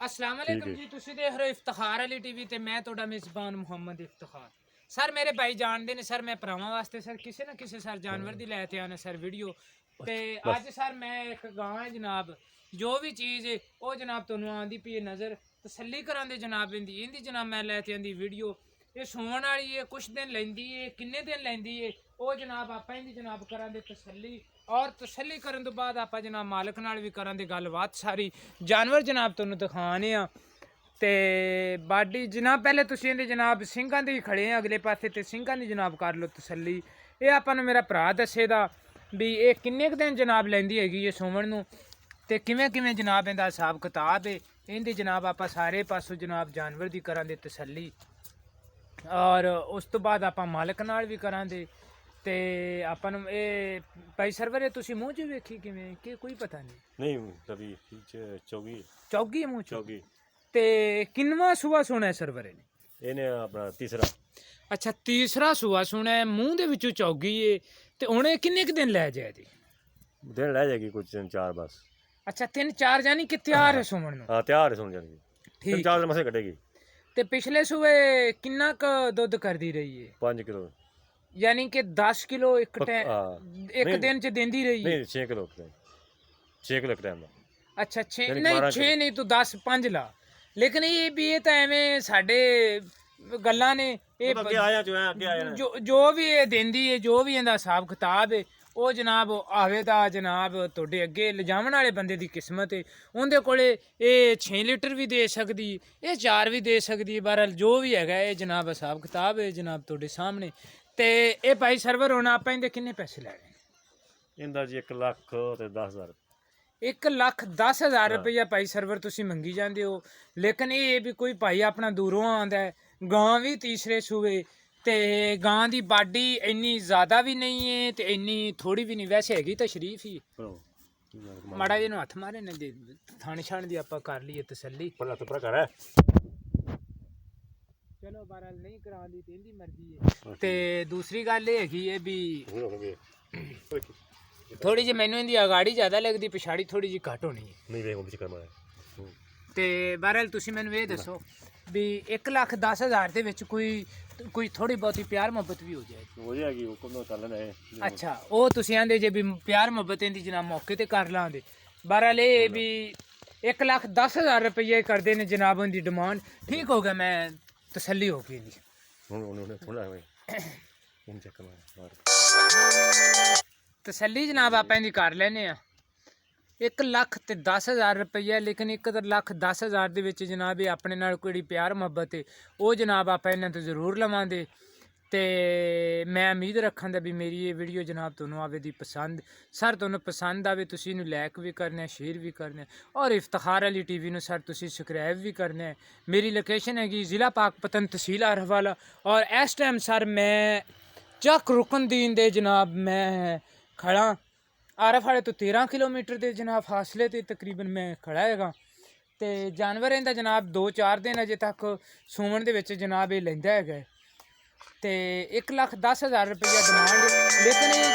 अस्सलाम वालेकुम जी, ਤੁਸੀਂ ਦੇਖ ਰਹੇ ਹੋ ਇਫਤਖਾਰ ਅਲੀ ਟੀਵੀ ਤੇ ਮੈਂ ਤੁਹਾਡਾ ਮੇਜ਼ਬਾਨ ਮੁਹੰਮਦ ਇਫਤਖਾਰ। ਸਰ ਮੇਰੇ ਭਾਈ ਜਾਣਦੇ ਨੇ ਸਰ, ਮੈਂ ਭਰਾਵਾਂ ਵਾਸਤੇ ਸਰ ਕਿਸੇ ਨਾ ਕਿਸੇ ਸਰ ਜਾਨਵਰ ਦੀ ਲੈ ਕੇ ਆਣਾ ਸਰ ਵੀਡੀਓ। ਤੇ ਅੱਜ ਸਰ ਮੈਂ ਇੱਕ ਗਾਂ ਹੈ ਜਨਾਬ, ਜੋ ਵੀ ਚੀਜ਼ ਹੈ ਉਹ ਜਨਾਬ ਤੁਹਾਨੂੰ ਆਂਦੀ ਪਈ ਨਜ਼ਰ, ਤਸੱਲੀ ਕਰਾਂ ਦੇ ਜਨਾਬ ਇਹਦੀ ਜਨਾਬ ਮੈਂ ਲੈ ਕੇ ਆਂਦੀ ਵੀਡੀਓ। ਇਹ ਸੌਣ ਵਾਲੀ ਹੈ, ਕੁਛ ਦਿਨ ਲੈਂਦੀ ਹੈ, ਕਿੰਨੇ ਦਿਨ ਲੈਂਦੀ ਹੈ ਉਹ ਜਨਾਬ ਆਪਾਂ ਇਹਦੀ ਜਨਾਬ ਕਰਾਂਗੇ ਤਸੱਲੀ। और तसली करन तो बाद आप जनाब मालिक नाल भी करांगे गलबात सारी। जानवर जनाब तुहानू दिखाने ते बाडी जनाब पहले तुसीं इहदे जनाब सिंघां दे खड़े हैं अगले पासे ते सिंघां दी जनाब कर लो तसली। ये आपां नूं मेरा भरा दस्से दा भी ये किन्ने क दिन जनाब लैंदी हैगी ये सोमण नूं ते किवें किवें जनाब इहदा हिसाब किताब है। इहदी जनाब आपां सारे पासों जनाब जानवर दी करांगे तसली और उस तो बाद आपां मालिक नाल भी करांगे। ਤੇ ਆਪਾਂ ਨੂੰ ਇਹ ਭਾਈ ਸਰਵਰ ਤੁਸੀਂ ਮੂੰਹ 'ਚ ਵੇਖੀ ਕਿਵੇਂ ਕਿ ਕੋਈ ਪਤਾ ਨਹੀਂ ਕਦੀ ਚੌਗੀ ਮੂੰਹ 'ਚ ਚੌਗੀ ਤੇ ਕਿੰਨਵਾਂ ਸੂਆ ਸੁਣਾ ਸਰਵਰ ਨੇ? ਇਹਨੇ ਆਪਣਾ ਤੀਸਰਾ। ਅੱਛਾ ਤੀਸਰਾ ਸੂਆ ਸੁਣਾ, ਮੂੰਹ ਦੇ ਵਿੱਚੋਂ ਚੌਗੀ ਏ ਤੇ ਹੁਣ ਇਹ ਕਿੰਨੇ ਕੁ ਦਿਨ ਲੈ ਜਾਏ ਜੀ? ਦਿਨ ਲੈ ਜਾਏਗੀ ਕੁਝ 3-4 ਬਸ। ਅੱਛਾ 3-4 ਜਾਨੀ ਕਿ ਤਿਆਰ ਹੈ ਸੁਣਨ ਨੂੰ? ਹਾਂ ਤਿਆਰ ਹੈ ਸੁਣ ਜਾਣੀ। ਠੀਕ 3-4 ਦਿਨ ਮਸੇ ਕੱਢੇਗੀ। ਤੇ ਪਿਛਲੇ ਸੂਏ ਕਿੰਨਾ ਕ ਦੁੱਧ ਕਰਦੀ ਰਹੀ ਹੈ? 5 ਕਿਲੋ यानी कि 10 किलो एक दिन च देंदी रही? नहीं 6 किलो 6 किलो एक टाइम। अच्छा 6 नहीं 6 नहीं तो 10 5 ला। लेकिन ये भी ये तो एवें साडे गल्लां ने जो भी ये देंदी है जो भी इहदा हिसाब किताब है ਉਹ ਜਨਾਬ ਆਵੇ ਦਾ ਜਨਾਬ ਤੁਹਾਡੇ ਅੱਗੇ ਲਿਜਾਵਣ ਵਾਲੇ ਬੰਦੇ ਦੀ ਕਿਸਮਤ ਹੈ। ਉਹਦੇ ਕੋਲੇ ਇਹ 6 ਲੀਟਰ ਵੀ ਦੇ ਸਕਦੀ, ਇਹ 4 ਵੀ ਦੇ ਸਕਦੀ। ਬਹਰਹਾਲ ਜੋ ਵੀ ਹੈਗਾ ਇਹ ਜਨਾਬ ਹਿਸਾਬ ਕਿਤਾਬ ਹੈ ਜਨਾਬ ਤੁਹਾਡੇ ਸਾਹਮਣੇ। ਤੇ ਇਹ ਭਾਈ ਸਰਵਰ ਹੁਣ ਆਪਾਂ ਇਹਦੇ ਕਿੰਨੇ ਪੈਸੇ ਲੈਣੇ? ਇਹਦਾ ਜੀ 1,10,000। 1,10,000 ਰੁਪਇਆ ਭਾਈ ਸਰਵਰ ਤੁਸੀਂ ਮੰਗੀ ਜਾਂਦੇ ਹੋ। ਲੇਕਿਨ ਇਹ ਵੀ ਕੋਈ ਭਾਈ ਆਪਣਾ ਦੂਰੋਂ ਆਉਂਦਾ, ਗਾਂ ਵੀ ਤੀਸਰੇ ਸੂਏ ਤੇ ਗਾਂ ਦੀ ਬਾਡੀ ਇੰਨੀ ਜ਼ਿਆਦਾ ਵੀ ਨਹੀਂ ਹੈ ਤੇ ਇੰਨੀ ਥੋੜੀ ਵੀ ਨਹੀਂ, ਵੈਸੇ ਹੈਗੀ ਤਾਂ ਸ਼ਰੀਫ ਹੀ। ਮਾੜਾ ਜਿਹਨੂੰ ਹੱਥ ਮਾਰੇ ਨਾ ਦੇ ਥਾਣ ਛਾਣ ਦੀ ਆਪਾਂ ਕਰ ਲਈਏ ਤਸੱਲੀ। ਚਲੋ ਬਹਰਹਾਲ ਨਹੀਂ ਕਰਾਉਂਦੀ ਤੇ ਇਹਦੀ ਮਰਜ਼ੀ ਹੈ। ਤੇ ਦੂਸਰੀ ਗੱਲ ਇਹ ਹੈਗੀ ਹੈ ਵੀ ਥੋੜੀ ਜਿਹੀ ਮੈਨੂੰ ਇਹਦੀ ਅਗਾੜੀ ਜ਼ਿਆਦਾ ਲੱਗਦੀ, ਪਿਛਾੜੀ ਥੋੜੀ ਜਿਹੀ ਘੱਟ ਹੋਣੀ ਹੈ। ਤੇ ਬਹਰਹਾਲ ਤੁਸੀਂ ਮੈਨੂੰ ਇਹ ਦੱਸੋ ਵੀ 1,10,000 ਦੇ ਵਿੱਚ ਕੋਈ ਥੋੜੀ ਬਹੁਤੀ ਪਿਆਰ ਮੁਹੱਬਤ ਵੀ ਹੋ ਜਾਏਗੀ? ਹੁਕਮ ਕਰ ਲੈਣਾ। ਅੱਛਾ ਉਹ ਤੁਸੀਂ ਆਂਦੇ ਜੇ ਵੀ ਪਿਆਰ ਮੁਹੱਬਤ ਇਹਦੀ ਜਨਾਬ ਮੌਕੇ ਤੇ ਕਰ ਲਾਂਦੇ। ਬਹਰਹਾਲ ਇਹ ਵੀ 1,10,000 ਰੁਪਏ ਕਰਦੇ ਨੇ ਜਨਾਬ ਉਹਦੀ ਡਿਮਾਂਡ। ਠੀਕ ਹੋ ਗਿਆ, ਮੈਂ ਤਸੱਲੀ ਹੋ ਗਈ ਜੀ। ਤਸੱਲੀ ਜਨਾਬ ਆਪਾਂ ਇਹਦੀ ਕਰ ਲੈਨੇ ਆ 1,10,000 ਰੁਪਈਆ। ਲੇਕਿਨ 1,10,000 ਦੇ ਵਿੱਚ ਜਨਾਬ ਇਹ ਆਪਣੇ ਨਾਲ ਕੋਈ ਪਿਆਰ ਮੁਹੱਬਤ ਹੈ ਉਹ ਜਨਾਬ ਆਪਾਂ ਇਹਨਾਂ ਤੋਂ ਜ਼ਰੂਰ ਲਵਾਂਗੇ। ਤੇ ਮੈਂ ਉਮੀਦ ਰੱਖਾਂਗਾ ਵੀ ਮੇਰੀ ਇਹ ਵੀਡੀਓ ਜਨਾਬ ਤੁਹਾਨੂੰ ਆਵੇ ਦੀ ਪਸੰਦ। ਸਰ ਤੁਹਾਨੂੰ ਪਸੰਦ ਆਵੇ ਤੁਸੀਂ ਇਹਨੂੰ ਲਾਈਕ ਵੀ ਕਰਨਾ, ਸ਼ੇਅਰ ਵੀ ਕਰਨਾ ਔਰ ਇਫਤਖਾਰ ਅਲੀ ਟੀਵੀ ਨੂੰ ਸਰ ਤੁਸੀਂ ਸਬਸਕ੍ਰਾਈਬ ਵੀ ਕਰਨਾ ਹੈ। ਮੇਰੀ ਲੋਕੇਸ਼ਨ ਹੈਗੀ ਜ਼ਿਲ੍ਹਾ ਪਾਕਪਤਨ ਤਹਿਸੀਲ ਆਰਫਵਾਲਾ ਔਰ ਇਸ ਟਾਈਮ ਸਰ ਮੈਂ ਚੱਕ ਰੁਕਨਦੀਨ ਦੇ ਜਨਾਬ ਮੈਂ ਖੜਾ ਆਰਫਵਾਲੇ ਤੋਂ 13 ਕਿਲੋਮੀਟਰ ਦੇ ਜਨਾਬ ਫਾਸਲੇ ਤੇ ਤਕਰੀਬਨ ਮੈਂ ਖੜਾ ਹੈਗਾ। ਤੇ ਜਾਨਵਰ ਇਹਦਾ ਜਨਾਬ 2-4 ਦਿਨ ਅਜੇ ਤੱਕ ਸੂਵਣ ਦੇ ਵਿੱਚ ਜਨਾਬ ਇਹ ਲੈਂਦਾ ਹੈਗਾ। ਤੇ 1,10,000 ਰੁਪਇਆ ਡਿਮਾਂਡ। ਲੇਕਿਨ